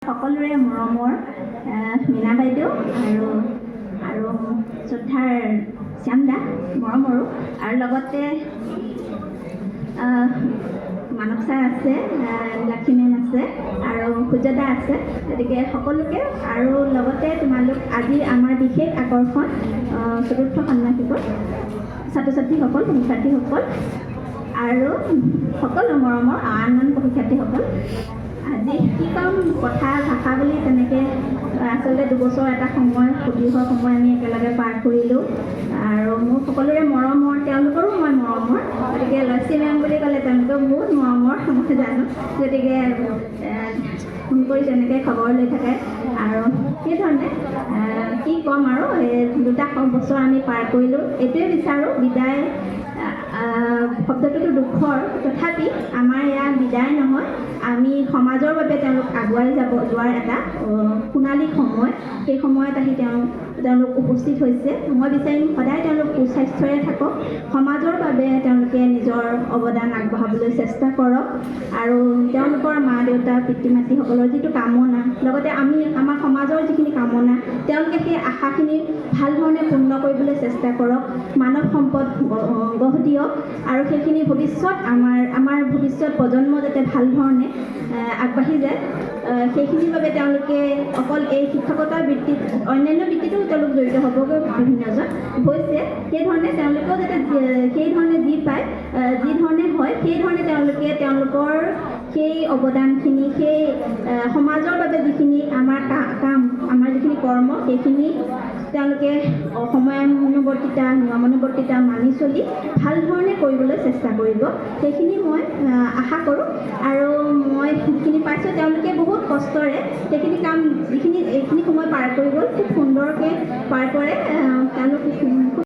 সকলোৰে মৰমৰ মীনা বাইদেউ আৰু শ্ৰদ্ধাৰ শ্যাম দা মৰমৰো আৰু লগতে মানৱ ছাৰ আছে, লক্ষী মেম আছে আৰু সূৰ্যদা আছে। গতিকে সকলোকে আৰু লগতে তোমালোক আজি আমাৰ বিশেষ আকৰ্ষণ চতুৰ্থ ষাণ্মাসিকৰ ছাত্ৰ ছাত্ৰীসকল, শিক্ষাৰ্থীসকল আৰু সকলো মৰমৰ আন শিক্ষাৰ্থীসকল। আজি কি ক'ম, কথা ভাষা বুলি তেনেকৈ আচলতে দুবছৰ এটা সময়, সুদীৰ্ঘ সময় আমি একেলগে পাৰ কৰিলোঁ আৰু মোৰ সকলোৰে মৰমৰ, তেওঁলোকৰো মই মৰমৰ। গতিকে লক্ষী মেম বুলি ক'লে তেওঁলোকেও বহুত মৰমৰ, মই জানো। গতিকে ফোন কৰি তেনেকৈ খবৰ লৈ থাকে আৰু সেইধৰণে কি ক'ম আৰু দুটা বছৰ আমি পাৰ কৰিলোঁ। এইটোৱে বিচাৰোঁ, বিদায় শব্দটোতো দুখৰ, তথাপি আমাৰ এয়া বিদায় নহয়, আমি সমাজৰ বাবে তেওঁলোক আগুৱাই যোৱাৰ এটা সোণালী সময়। সেই সময়ত আহি তেওঁলোক উপস্থিত হৈছে। মই বিচাৰিম সদায় তেওঁলোক সুস্বাস্থ্যৰে থাকক, সমাজৰ বাবে তেওঁলোকে নিজৰ অৱদান আগবঢ়াবলৈ চেষ্টা কৰক আৰু তেওঁলোকৰ মা দেউতা, পিতৃ মাতৃসকলৰ যিটো কামনা, লগতে আমাৰ সমাজৰ যিখিনি কামনা, তেওঁলোকে সেই আশাখিনি ভাল ধৰণে পূৰ্ণ কৰিবলৈ চেষ্টা কৰক, মানৱ সম্পদ গঢ় দিয়ক আৰু সেইখিনি ভৱিষ্যত আমাৰ ভৱিষ্যত প্ৰজন্ম যাতে ভাল ধৰণে আগবাঢ়ি যায়, সেইখিনিৰ বাবে তেওঁলোকে অকল এই শিক্ষকতাৰ বৃত্তিত, অন্যান্য বৃত্তিতো তেওঁলোক জড়িত হ'বগৈ, বিভিন্নজন হৈছে। সেইধৰণে তেওঁলোকেও যাতে সেইধৰণে যি পায়, যি ধৰণে হয়, সেইধৰণে তেওঁলোকে তেওঁলোকৰ সেই অৱদানখিনি, সেই সমাজৰ বাবে যিখিনি আমাৰ কাম, আমাৰ যিখিনি কৰ্ম, সেইখিনি তেওঁলোকে সময়ানুৱৰ্তিতা, নিয়মানুৱৰ্তিতা মানি চলি ভাল ধৰণে কৰিবলৈ চেষ্টা কৰিব। সেইখিনি মই আশা কৰোঁ আৰু মই যিখিনি পাইছোঁ তেওঁলোকে বহুত কষ্টৰে সেইখিনি কাম, এইখিনি সময় পাৰ কৰি গ'ল, খুব সুন্দৰকৈ পাৰ কৰে। তেওঁলোক খুব